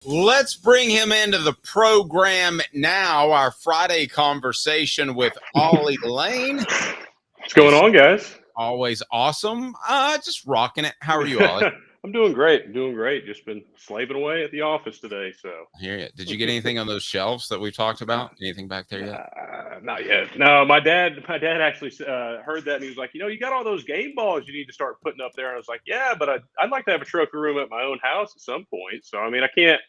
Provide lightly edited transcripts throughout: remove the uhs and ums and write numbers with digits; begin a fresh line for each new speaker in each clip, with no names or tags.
Let's bring him into the program now. Our Friday conversation with Ollie Lane.
What's going on, guys?
Always awesome. Just rocking it. How are you, Ollie?
I'm doing great. Just been slaving away at the office today. So
I hear you. Did you get anything on those shelves that we've talked about? Anything back there yet?
Not yet. No, my dad actually heard that and he was like, you got all those game balls you need to start putting up there. And I was like, yeah, but I'd like to have a trophy room at my own house at some point. So I mean, I can't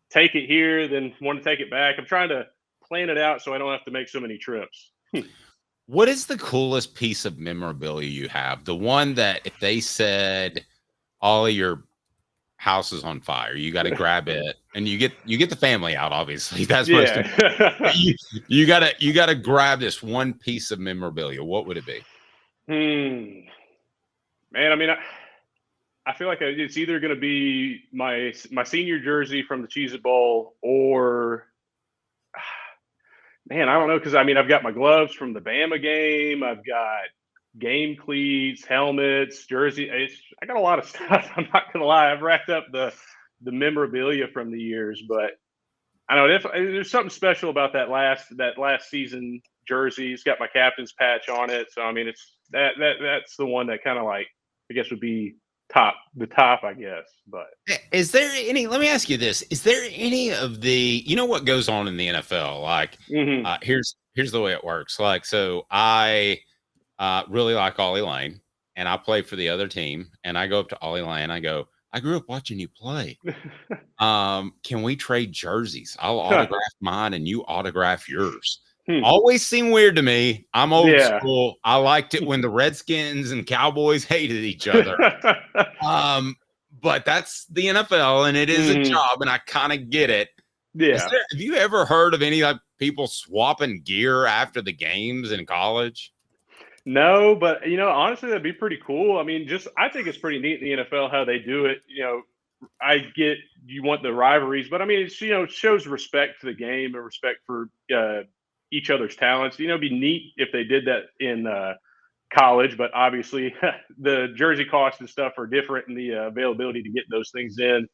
take it here, then want to take it back. I'm trying to plan it out so I don't have to make so many trips.
What is the coolest piece of memorabilia you have? The one that if they said, Ollie, your house is on fire, you got to grab it, and you get the family out. Obviously, that's most important. you gotta grab this one piece of memorabilia. What would it be?
Man, I mean, I feel like it's either going to be my senior jersey from the Cheez-It Bowl or. Man, I don't know, because I mean, I've got my gloves from the Bama game. I've got game cleats, helmets, jersey. I got a lot of stuff. I'm not gonna lie. I've racked up the memorabilia from the years, but I know there's something special about that last season jersey. It's got my captain's patch on it, so I mean, it's that's the one that kind of like I guess would be the top, I guess. But
is there any? Let me ask you this: is there any of the what goes on in the NFL? Like, here's the way it works. Like, so I really like Ollie Lane, and I play for the other team, and I go up to Ollie Lane. I go, I grew up watching you play. Can we trade jerseys? I'll autograph mine, and you autograph yours. Always seemed weird to me. I'm old school. I liked it when the Redskins and Cowboys hated each other. But that's the NFL, and it is a job, and I kind of get it.
Yeah.
Have you ever heard of any like people swapping gear after the games in college?
No, but honestly, that'd be pretty cool. I mean, I think it's pretty neat in the NFL how they do it. I get you want the rivalries, but I mean, it's shows respect to the game and respect for each other's talents. It'd be neat if they did that in college, but obviously the jersey costs and stuff are different, and the availability to get those things in,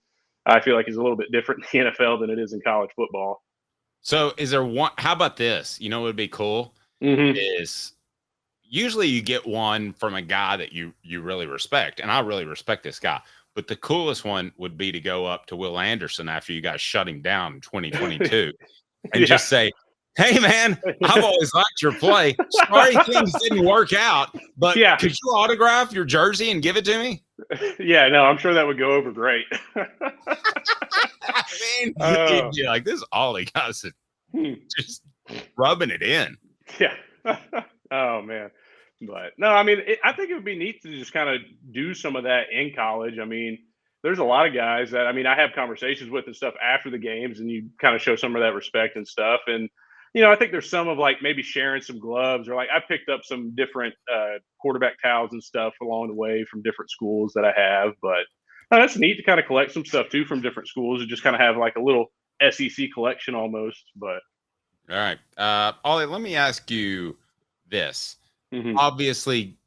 I feel like, is a little bit different in the NFL than it is in college football.
So, is there one? How about this? What would be cool is usually you get one from a guy that you really respect, and I really respect this guy. But the coolest one would be to go up to Will Anderson after you guys shut him down in 2022 and just say, hey, man, I've always liked your play. Sorry things didn't work out, but could you autograph your jersey and give it to me?
Yeah, no, I'm sure that would go over great.
I mean, you'd be like, this Ollie guy's just rubbing it in.
Yeah. Oh, man. But no, I mean, I think it would be neat to just kind of do some of that in college. I mean, there's a lot of guys that, I mean, I have conversations with and stuff after the games, and you kind of show some of that respect and stuff. And, I think there's some of like maybe sharing some gloves, or like I picked up some different quarterback towels and stuff along the way from different schools that I have. But that's neat to kind of collect some stuff too from different schools and just kind of have like a little SEC collection almost. But
all right, Ollie, let me ask you this. Obviously,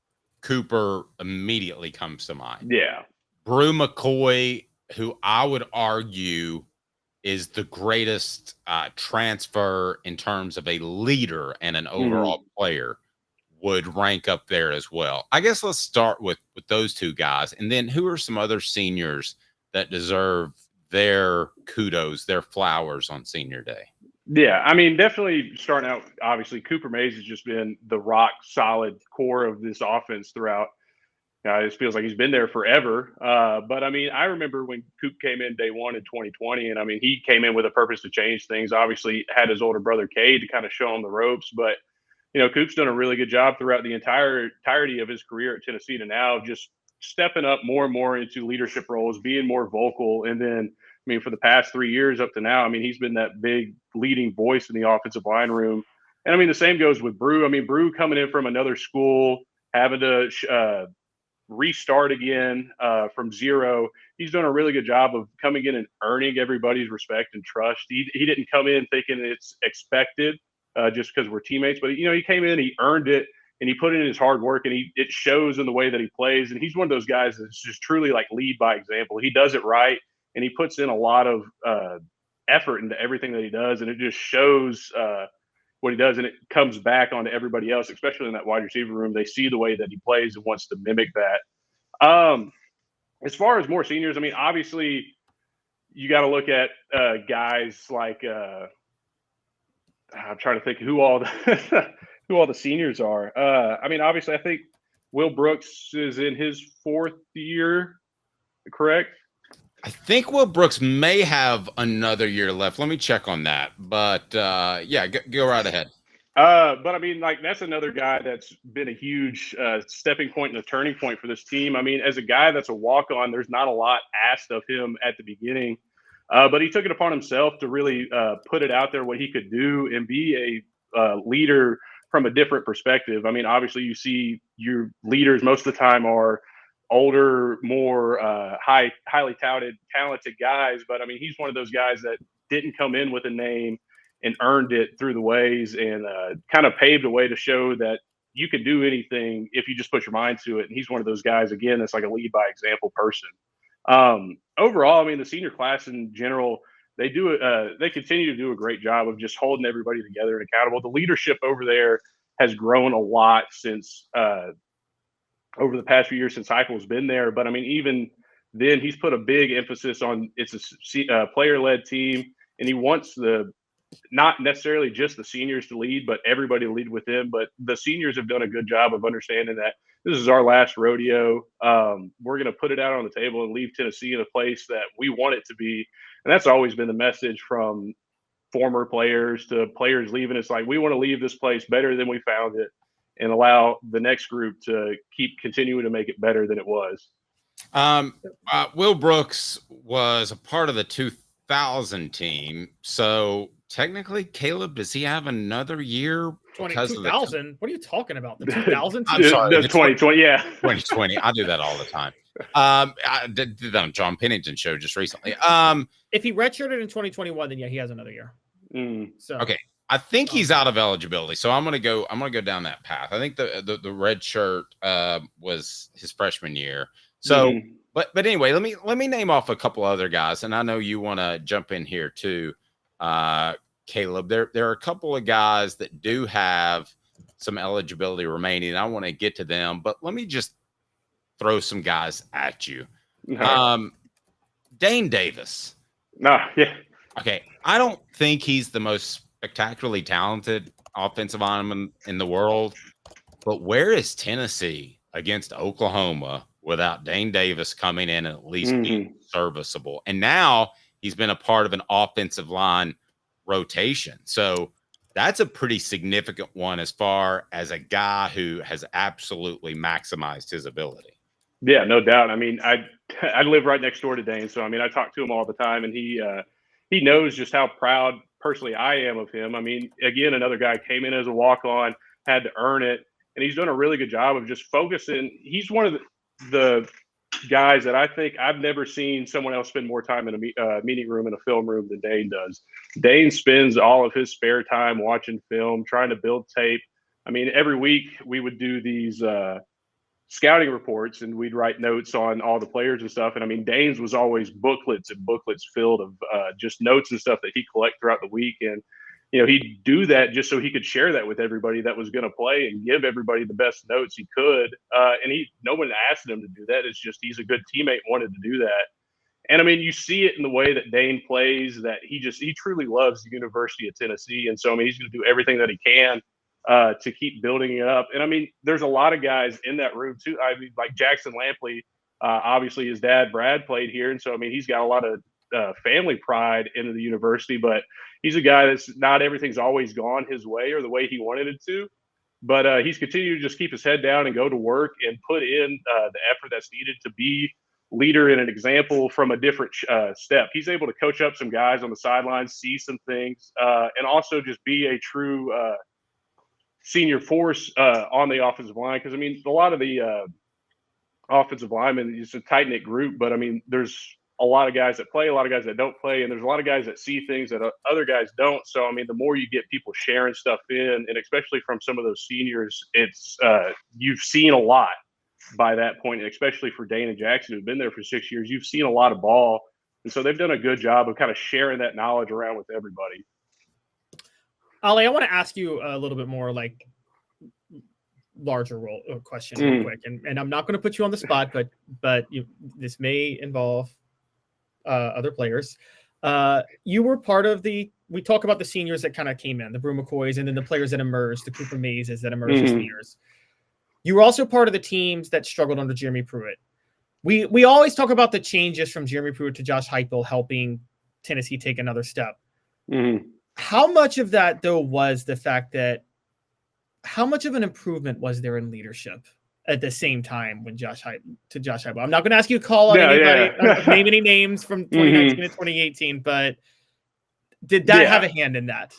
Cooper immediately comes to mind.
Yeah.
Brew McCoy, who I would argue is the greatest transfer in terms of a leader and an overall player, would rank up there as well. I guess let's start with those two guys. And then who are some other seniors that deserve their kudos, their flowers on senior day?
Yeah, I mean, definitely starting out, obviously, Cooper Mays has just been the rock solid core of this offense throughout. It just feels like he's been there forever. But, I mean, I remember when Coop came in day one in 2020, and, I mean, he came in with a purpose to change things. Obviously, had his older brother, Cade, to kind of show him the ropes. But, Coop's done a really good job throughout the entirety of his career at Tennessee to now, just stepping up more and more into leadership roles, being more vocal. And then, I mean, for the past 3 years up to now, I mean, he's been that big leading voice in the offensive line room. And, I mean, the same goes with Brew. I mean, Brew coming in from another school, having to restart again from zero. He's done a really good job of coming in and earning everybody's respect and trust. He didn't come in thinking it's expected just because we're teammates, but he came in, he earned it, and he put in his hard work, and it shows in the way that he plays. And he's one of those guys that's just truly like lead by example. He does it right. and he puts in a lot of effort into everything that he does, and it just shows what he does, and it comes back onto everybody else, especially in that wide receiver room. They see the way that he plays and wants to mimic that. As far as more seniors, I mean, obviously you got to look at guys like I'm trying to think who all the who all the seniors are. I mean, obviously, I think Will Brooks is in his 4th year, correct?
I think Will Brooks may have another year left. Let me check on that. But yeah, go right ahead.
But I mean, like, that's another guy that's been a huge stepping point and a turning point for this team. I mean, as a guy that's a walk-on, there's not a lot asked of him at the beginning, but he took it upon himself to really put it out there what he could do and be a leader from a different perspective. I mean, obviously, you see your leaders most of the time are older, more highly talented guys. But I mean, he's one of those guys that didn't come in with a name and earned it through the ways, and kind of paved a way to show that you can do anything if you just put your mind to it. And he's one of those guys, again, that's like a lead by example person. Overall, I mean, the senior class in general, they continue to do a great job of just holding everybody together and accountable. The leadership over there has grown a lot since over the past few years since Heupel's been there. But I mean, even then, he's put a big emphasis on it's a player-led team, and he wants not necessarily just the seniors to lead, but everybody to lead with him. But the seniors have done a good job of understanding that this is our last rodeo. We're going to put it out on the table and leave Tennessee in a place that we want it to be. And that's always been the message from former players to players leaving. It's like, we want to leave this place better than we found it and allow the next group to keep continuing to make it better than it was.
Will Brooks was a part of the 2000 team. So technically, Caleb, does he have another year?
2000? What are you talking about? The 2000
team? I'm sorry, the 2020, yeah.
2020. I do that all the time. I did that on John Pennington's show just recently.
If he redshirted in 2021, then yeah, he has another year.
So okay. I think he's out of eligibility, so I'm gonna go down that path. I think the red shirt was his freshman year. So, but anyway, let me name off a couple other guys, and I know you want to jump in here too, Caleb. There are a couple of guys that do have some eligibility remaining, and I want to get to them. But let me just throw some guys at you. Dane Davis.
Yeah.
Okay, I don't think he's the most spectacularly talented offensive lineman in the world, but where is Tennessee against Oklahoma without Dane Davis coming in and at least being serviceable? And now he's been a part of an offensive line rotation. So that's a pretty significant one as far as a guy who has absolutely maximized his ability.
Yeah, no doubt. I mean, I live right next door to Dane, so I mean, I talk to him all the time, and he knows just how proud personally I am of him. I mean, again, another guy came in as a walk-on, had to earn it, and he's done a really good job of just focusing. He's one of the guys that I think I've never seen someone else spend more time in a meeting room and a film room than Dane does. Dane spends all of his spare time watching film, trying to build tape. I mean, every week we would do these scouting reports, and we'd write notes on all the players and stuff. And I mean, Dane's was always booklets and booklets filled of just notes and stuff that he collect throughout the week. And, you know, he'd do that just so he could share that with everybody that was going to play and give everybody the best notes he could. And no one asked him to do that. It's just, he's a good teammate, wanted to do that. And I mean, you see it in the way that Dane plays, that he truly loves the University of Tennessee. And so, I mean, he's going to do everything that he can to keep building it up. And I mean, there's a lot of guys in that room too. I mean, like Jackson Lampley, obviously his dad, Brad, played here. And so, I mean, he's got a lot of family pride into the university, but he's a guy that's not everything's always gone his way or the way he wanted it to. But he's continued to just keep his head down and go to work and put in the effort that's needed to be leader and an example from a different step. He's able to coach up some guys on the sidelines, see some things, and also just be a true senior force on the offensive line. Because I mean, a lot of the offensive linemen, it's a tight knit group, but I mean, there's a lot of guys that play, a lot of guys that don't play, and there's a lot of guys that see things that other guys don't. So I mean, the more you get people sharing stuff in, and especially from some of those seniors, it's you've seen a lot by that point, and especially for Dane and Jackson, who've been there for 6 years. You've seen a lot of ball And so they've done a good job of kind of sharing that knowledge around with everybody.
Ollie, I want to ask you a little bit more like larger role question real quick. And I'm not going to put you on the spot, but this may involve other players. You were part of we talk about the seniors that kind of came in, the Brew McCoys, and then the players that emerged, the Cooper Mazes that emerged as seniors. You were also part of the teams that struggled under Jeremy Pruitt. We always talk about the changes from Jeremy Pruitt to Josh Heupel helping Tennessee take another step. How much of that, though, was the fact that how much of an improvement was there in leadership at the same time when Josh Heupel? I'm not going to ask you to call on anybody, name any names from 2019 to 2018, but did that have a hand in that?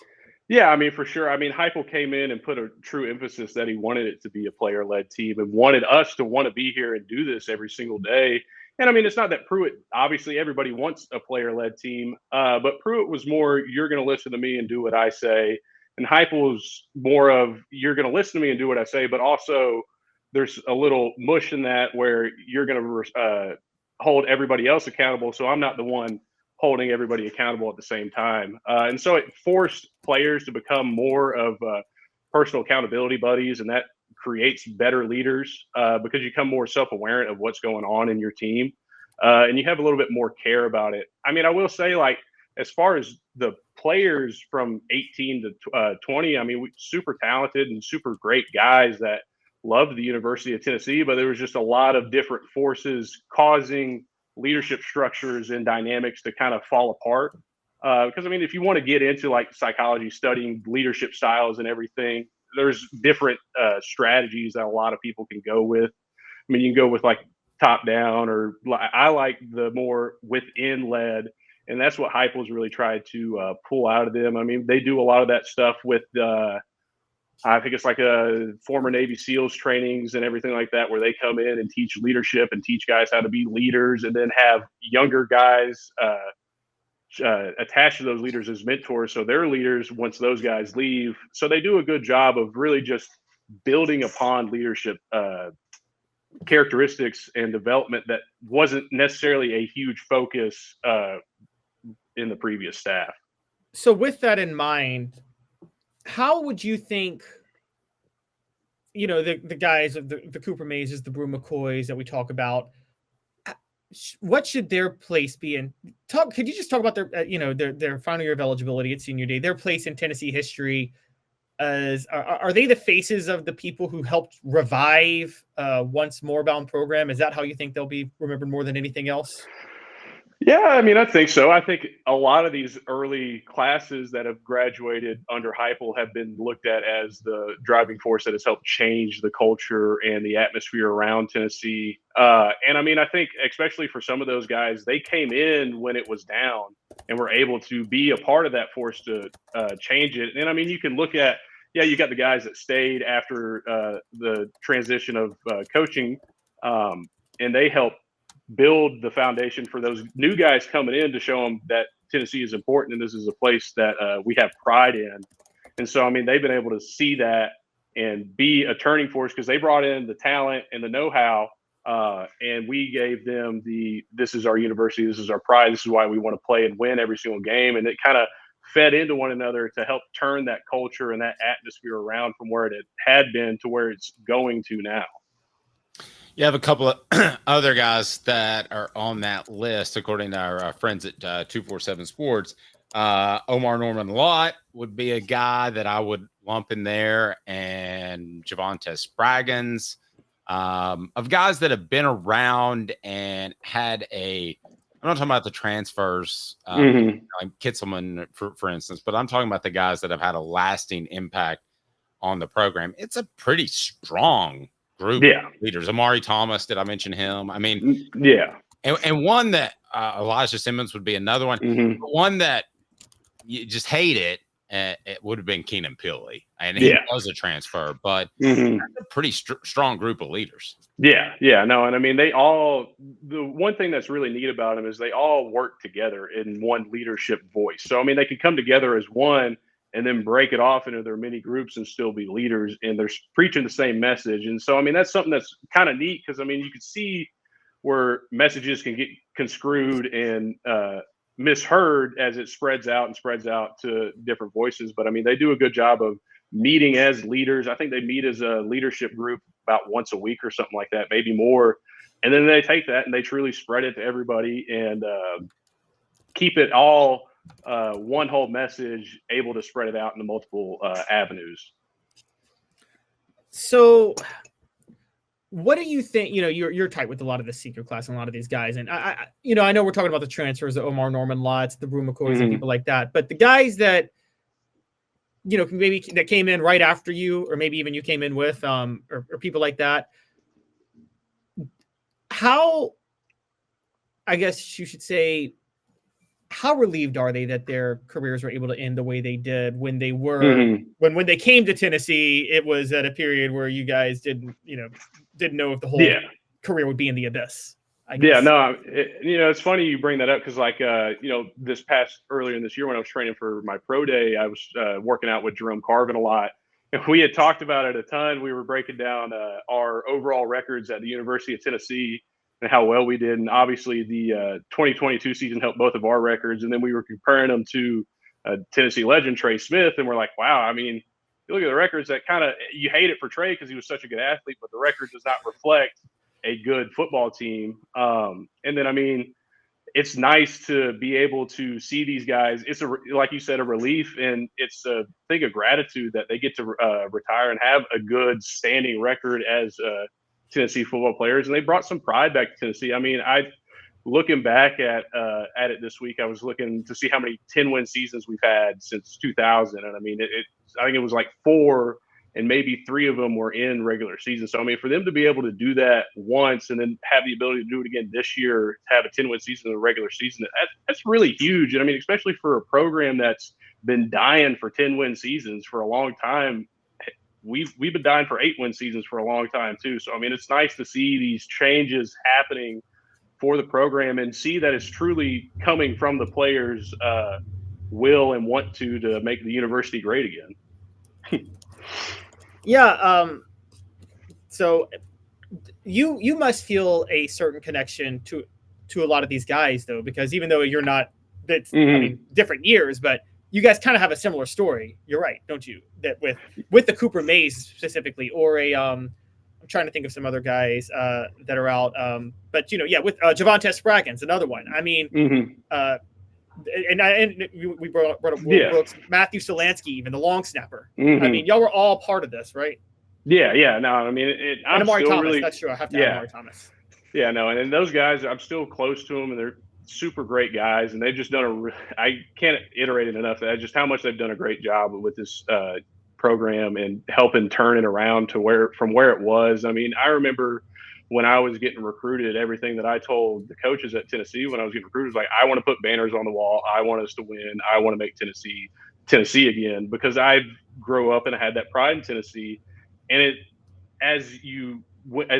Yeah, I mean, for sure. I mean, Heupel came in and put a true emphasis that he wanted it to be a player-led team and wanted us to want to be here and do this every single day. And I mean, it's not that Pruitt, obviously everybody wants a player-led team, but Pruitt was more, you're going to listen to me and do what I say. And Heupel was more of, you're going to listen to me and do what I say, but also there's a little mush in that where you're going to hold everybody else accountable. So I'm not the one holding everybody accountable at the same time. And so it forced players to become more of personal accountability buddies, and that creates better leaders because you become more self-aware of what's going on in your team, and you have a little bit more care about it. I mean, I will say, like, as far as the players from 18 to 20, I mean, super talented and super great guys that loved the University of Tennessee, but there was just a lot of different forces causing leadership structures and dynamics to kind of fall apart. Because I mean, if you want to get into like psychology, studying leadership styles and everything, there's different strategies that a lot of people can go with. I mean, you can go with like top down, or I like the more within led, and that's what Heupel's really tried to pull out of them. I mean, they do a lot of that stuff with I think it's like a former Navy SEALs trainings and everything like that, where they come in and teach leadership and teach guys how to be leaders, and then have younger guys attached to those leaders as mentors. So they're leaders once those guys leave. So they do a good job of really just building upon leadership characteristics and development that wasn't necessarily a huge focus in the previous staff.
So with that in mind, how would you think, the guys of the Cooper Mazes, the Brew McCoys that we talk about, what should their place be in? Could you just talk about their final year of eligibility at senior day, their place in Tennessee history? Are they the faces of the people who helped revive once more bound program? Is that how you think they'll be remembered more than anything else?
Yeah, I mean, I think so. I think a lot of these early classes that have graduated under Heupel have been looked at as the driving force that has helped change the culture and the atmosphere around Tennessee. And I mean, I think especially for some of those guys, they came in when it was down and were able to be a part of that force to change it. And I mean, you can look at, you got the guys that stayed after the transition of coaching, and they helped build the foundation for those new guys coming in to show them that Tennessee is important and this is a place that we have pride in. And so, I mean, they've been able to see that and be a turning force because they brought in the talent and the know-how, and we gave them this is our university, this is our pride, this is why we want to play and win every single game. And it kind of fed into one another to help turn that culture and that atmosphere around from where it had been to where it's going to now.
You have a couple of other guys that are on that list, according to our friends at 247 Sports. Omar Norman-Lott would be a guy that I would lump in there, and Javonte Spraggins, of guys that have been around and had I'm not talking about the transfers, like Kitzelman, for instance, but I'm talking about the guys that have had a lasting impact on the program. It's a pretty strong group of leaders. Amari Thomas, did I mention him? I mean, and one that Elijah Simmons would be another one. One that you just hate it would have been Keenan Pili, and he was a transfer, but that's a pretty strong group of leaders.
No, and I mean, the one thing that's really neat about them is they all work together in one leadership voice. So I mean, they can come together as one and then break it off into their mini groups and still be leaders, and they're preaching the same message. And so, I mean, that's something that's kind of neat because, I mean, you could see where messages can get construed and misheard as it spreads out to different voices. But I mean, they do a good job of meeting as leaders. I think they meet as a leadership group about once a week or something like that, maybe more. And then they take that and they truly spread it to everybody and keep it all one whole message, able to spread it out into multiple avenues.
So what do you think? You're tight with a lot of the senior class and a lot of these guys. And I know we're talking about the transfers, the Omar Norman-Lotts, the Brew McCoys and people like that. But the guys that, maybe that came in right after you, or maybe even you came in with, or people like that, how, I guess you should say, how relieved are they that their careers were able to end the way they did when they were, when they came to Tennessee, it was at a period where you guys didn't know if the whole career would be in the abyss.
It's funny you bring that up because earlier in this year when I was training for my pro day, I was working out with Jerome Carvin a lot. And we had talked about it a ton. We were breaking down our overall records at the University of Tennessee and how well we did. And obviously the 2022 season helped both of our records. And then we were comparing them to Tennessee legend Trey Smith. And we're like, wow, I mean, you look at the records that you hate it for Trey because he was such a good athlete, but the record does not reflect a good football team. And then, I mean, it's nice to be able to see these guys. It's like you said, a relief, and it's a thing of gratitude that they get to retire and have a good standing record as Tennessee football players. And they brought some pride back to Tennessee. I mean, looking back at it this week, I was looking to see how many 10-win seasons we've had since 2000. And I mean, I think it was like 4, and maybe 3 of them were in regular season. So, I mean, for them to be able to do that once and then have the ability to do it again this year, to have a 10-win season in the regular season, that's really huge. And I mean, especially for a program that's been dying for 10-win seasons for a long time. We've been dying for 8-win seasons for a long time too. So, I mean, it's nice to see these changes happening for the program and see that it's truly coming from the players' will and want to make the university great again.
So you must feel a certain connection to a lot of these guys, though, because even though you're not, I mean, different years, but you guys kind of have a similar story. You're right, don't you? That with the Cooper Mays specifically, or I'm trying to think of some other guys that are out. But with Javonte Spraggins, another one. I mean, and we brought up Brooks, Matthew Solansky, even the long snapper. I mean, y'all were all part of this, right?
Yeah. No, I mean, I'm
Amari
still
Thomas.
really,
That's true. I have to add Amari Thomas.
Yeah, no, and those guys, I'm still close to them, and they're super great guys, and they've just done I can't iterate it enough that just how much they've done a great job with this program and helping turn it around to from where it was. I mean, I remember when I was getting recruited, everything that I told the coaches at Tennessee when I was getting recruited was like, I want to put banners on the wall. I want us to win. I want to make Tennessee again, because I grew up and I had that pride in Tennessee. And as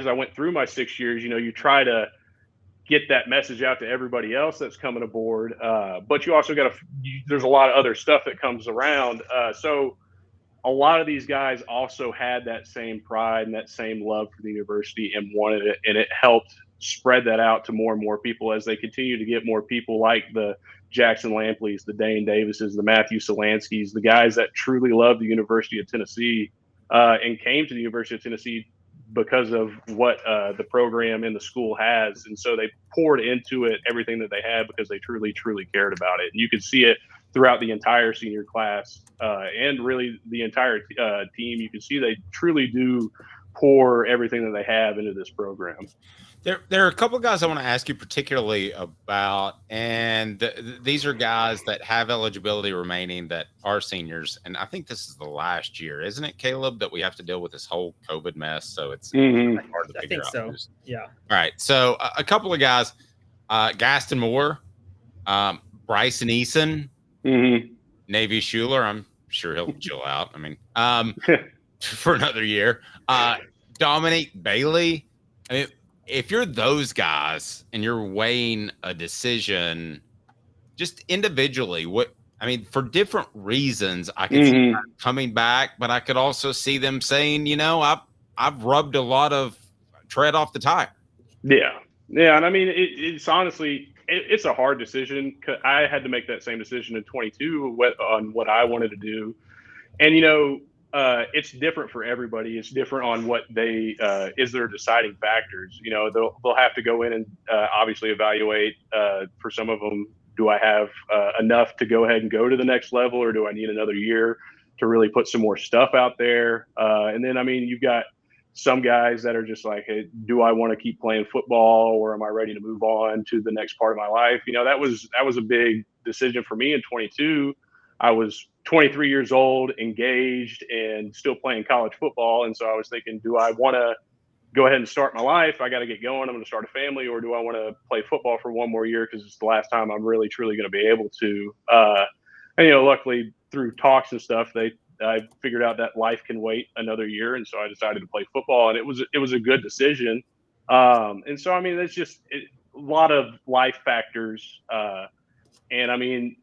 I went through my 6 years, you try to get that message out to everybody else that's coming aboard. But you also there's a lot of other stuff that comes around. So a lot of these guys also had that same pride and that same love for the university and wanted it. And it helped spread that out to more and more people as they continue to get more people like the Jackson Lampleys, the Dane Davises, the Matthew Solanskys, the guys that truly love the University of Tennessee and came to the University of Tennessee because of what the program and the school has. And so they poured into it everything that they had because they truly, truly cared about it. And you could see it throughout the entire senior class and really the entire team. You can see they truly do pour everything that they have into this program.
There are a couple of guys I want to ask you particularly about, and these are guys that have eligibility remaining that are seniors, and I think this is the last year, isn't it, Caleb, that we have to deal with this whole COVID mess? So it's hard to figure out.
So. Yeah.
All right. So a couple of guys, Gaston Moore, Bryson Eason, Navy Schuler. I'm sure he'll chill out. I mean, for another year. Dominique Bailey. I mean, if you're those guys and you're weighing a decision just individually, for different reasons, I could see them coming back, but I could also see them saying, I've rubbed a lot of tread off the tire.
Yeah. Yeah, and I mean, it's honestly, it's a hard decision. I had to make that same decision in 22 on what I wanted to do, and it's different for everybody. It's different on what they is their deciding factors. They'll have to go in and obviously evaluate. For some of them, do I have enough to go ahead and go to the next level, or do I need another year to really put some more stuff out there? And then, I mean, you've got some guys that are just like, hey, do I want to keep playing football, or am I ready to move on to the next part of my life? That was a big decision for me in 22. I was 23 years old, engaged, and still playing college football. And so I was thinking, do I want to go ahead and start my life? I got to get going. I'm going to start a family, or do I want to play football for one more year because it's the last time I'm really truly going to be able to? And luckily through talks and stuff, I figured out that life can wait another year, and so I decided to play football, and it was a good decision. And so I mean, it's just a lot of life factors, and I mean,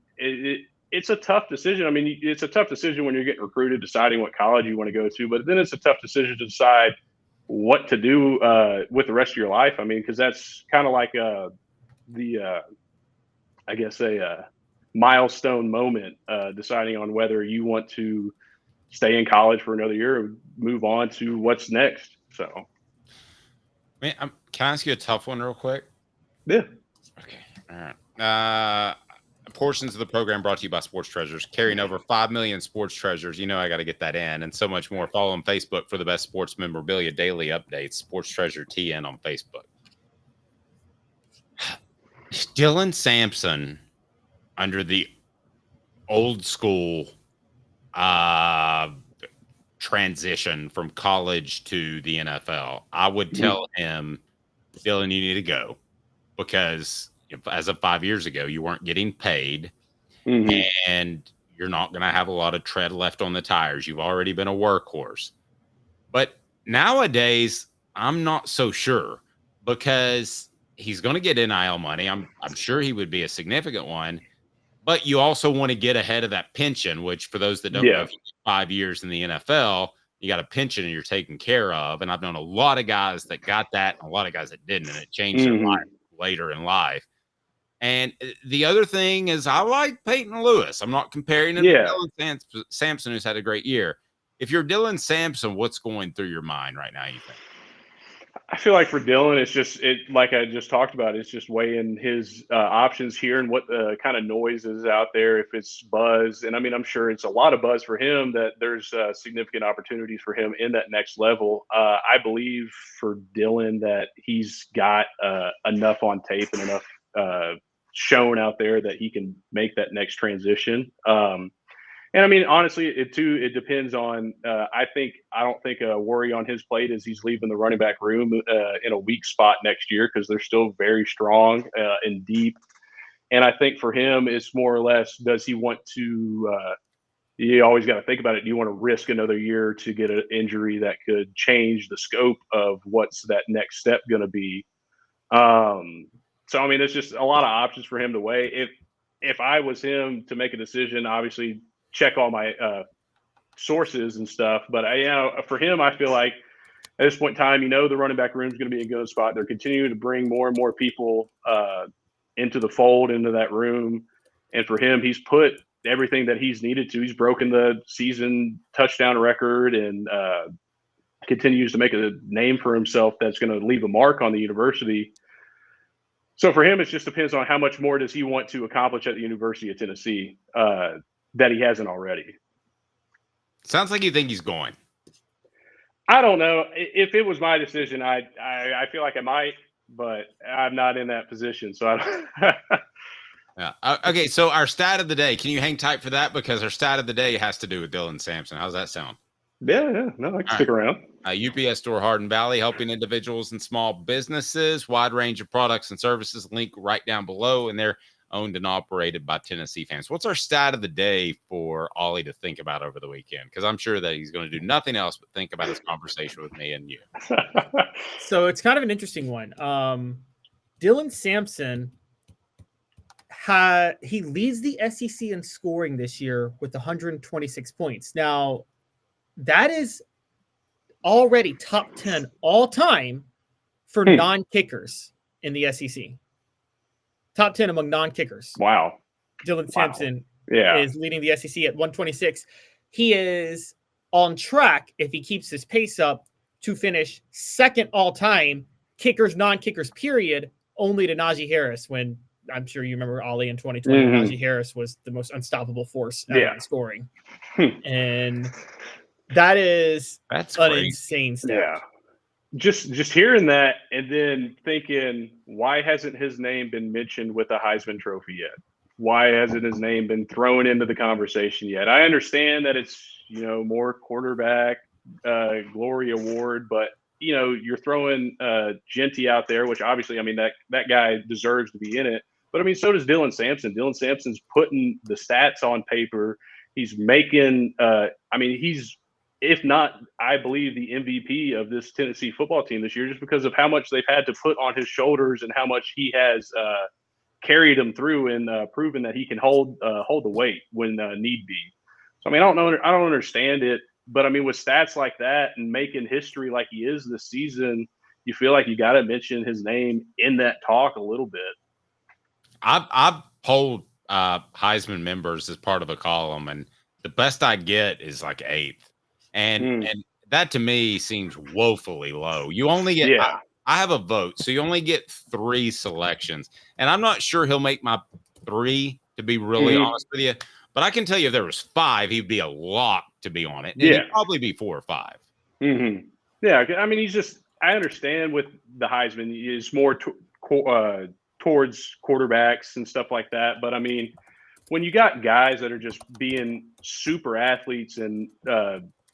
it's a tough decision. I mean, it's a tough decision when you're getting recruited, deciding what college you want to go to, but then it's a tough decision to decide what to do with the rest of your life. I mean, because that's kind of like I guess a milestone moment, deciding on whether you want to stay in college for another year or move on to what's next. So,
man, can I ask you a tough one real quick?
Yeah.
Okay. All right. Portions of the program brought to you by Sports Treasures, carrying over 5 million sports treasures. I got to get that in, and so much more. Follow on Facebook for the best sports memorabilia daily updates. Sports Treasure TN on Facebook. Dylan Samson, under the old school transition from college to the NFL, I would tell him, Dylan, you need to go, because as of 5 years ago, you weren't getting paid, and you're not going to have a lot of tread left on the tires. You've already been a workhorse. But nowadays, I'm not so sure, because he's going to get NIL money. I'm sure he would be a significant one. But you also want to get ahead of that pension, which, for those that don't know, if you get 5 years in the NFL, you got a pension and you're taken care of. And I've known a lot of guys that got that and a lot of guys that didn't, and it changed their life later in life. And the other thing is, I like Peyton Lewis. I'm not comparing him to Dylan Samson, who's had a great year. If you're Dylan Samson, what's going through your mind right now, you think?
I feel like for Dylan, it's like I just talked about, it's just weighing his options here and what kind of noise is out there, if it's buzz. And I mean, I'm sure it's a lot of buzz for him, that there's significant opportunities for him in that next level. I believe for Dylan that he's got enough on tape and enough shown out there that he can make that next transition. And I mean, honestly, it depends on. I don't think a worry on his plate is he's leaving the running back room in a weak spot next year, because they're still very strong and deep. And I think for him, it's more or less, does he want to? You always got to think about it. Do you want to risk another year to get an injury that could change the scope of what's that next step going to be? So I mean, it's just a lot of options for him to weigh. If I was him to make a decision, obviously check all my sources and stuff. But for him, I feel like at this point in time, the running back room is going to be a good spot. They're continuing to bring more and more people into the fold, into that room. And for him, he's put everything that he's needed to. He's broken the season touchdown record and continues to make a name for himself that's going to leave a mark on the university. So for him, it just depends on how much more does he want to accomplish at the University of Tennessee that he hasn't already.
Sounds like you think he's going.
I don't know. If it was my decision, I feel like I might, but I'm not in that position. So
Yeah. Okay, so our stat of the day, can you hang tight for that? Because our stat of the day has to do with Dylan Samson. How's that sound?
Yeah. No, I can stick around.
UPS Store Hardin Valley, helping individuals and small businesses, wide range of products and services, link right down below, and they're owned and operated by Tennessee fans. What's our stat of the day for Ollie to think about over the weekend? Because I'm sure that he's going to do nothing else but think about his conversation with me and you.
So it's kind of an interesting one. Dylan Samson, he leads the SEC in scoring this year with 126 points. Now, that is already top 10 all time for non-kickers. in the SEC. Top 10 among non-kickers.
Wow.
Dylan Samson
Yeah.
is leading the SEC at 126. He is on track, if he keeps his pace up, to finish second all-time kickers, non-kickers, period, only to Najee Harris, when I'm sure you remember Ollie in 2020. Najee Harris was the most unstoppable force in scoring. And that's an
great.
insane stat.
Yeah. Just hearing that and then thinking, why hasn't his name been mentioned with a Heisman Trophy yet? Why hasn't his name been thrown into the conversation yet? I understand that it's, more quarterback glory award, but you're throwing Genty out there, which obviously, I mean, that guy deserves to be in it. But I mean, so does Dylan Samson. Dylan Samson's putting the stats on paper. He's making, he's, if not, I believe, the MVP of this Tennessee football team this year, just because of how much they've had to put on his shoulders and how much he has carried them through and proven that he can hold the weight when need be. So, I mean, I don't understand it, but I mean, with stats like that and making history like he is this season, you feel like you got to mention his name in that talk a little bit.
I've polled Heisman members as part of a column, and the best I get is like 8th. And that to me seems woefully low. You only get, I have a vote, so you only get 3 selections. And I'm not sure he'll make my 3, to be really honest with you. But I can tell you if there was 5, he'd be a lock to be on it. And he'd probably be 4 or 5.
Yeah, I mean, I understand with the Heisman, he's more towards quarterbacks and stuff like that. But I mean, when you got guys that are just being super athletes and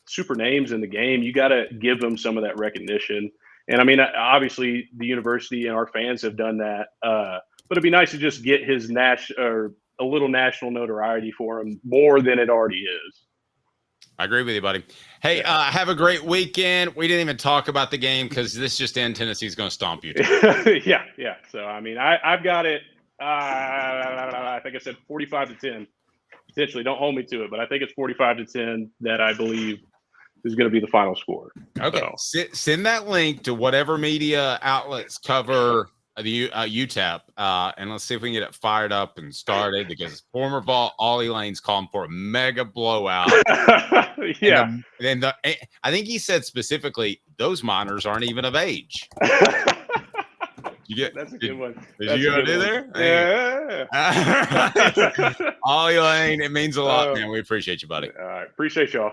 super names in the game, you got to give them some of that recognition. And I mean, obviously the university and our fans have done that. But it'd be nice to just get his a little national notoriety for him more than it already is.
I agree with you, buddy. Hey, have a great weekend. We didn't even talk about the game because this just in, Tennessee's going to stomp you.
Yeah. So, I mean, I've got it, I think I said 45-10. Potentially, don't hold me to it, but I think it's 45-10 that I believe is going to be the final score.
Okay. So. Send that link to whatever media outlets cover the UTEP, and let's see if we can get it fired up and started, because former Vol Ollie Lane's calling for a mega blowout.
Yeah.
And I think he said specifically those minors aren't even of age.
That's a good one.
Did you go do there?
Yeah.
Ollie Lane, it means a lot, man. We appreciate you, buddy.
All right. Appreciate y'all.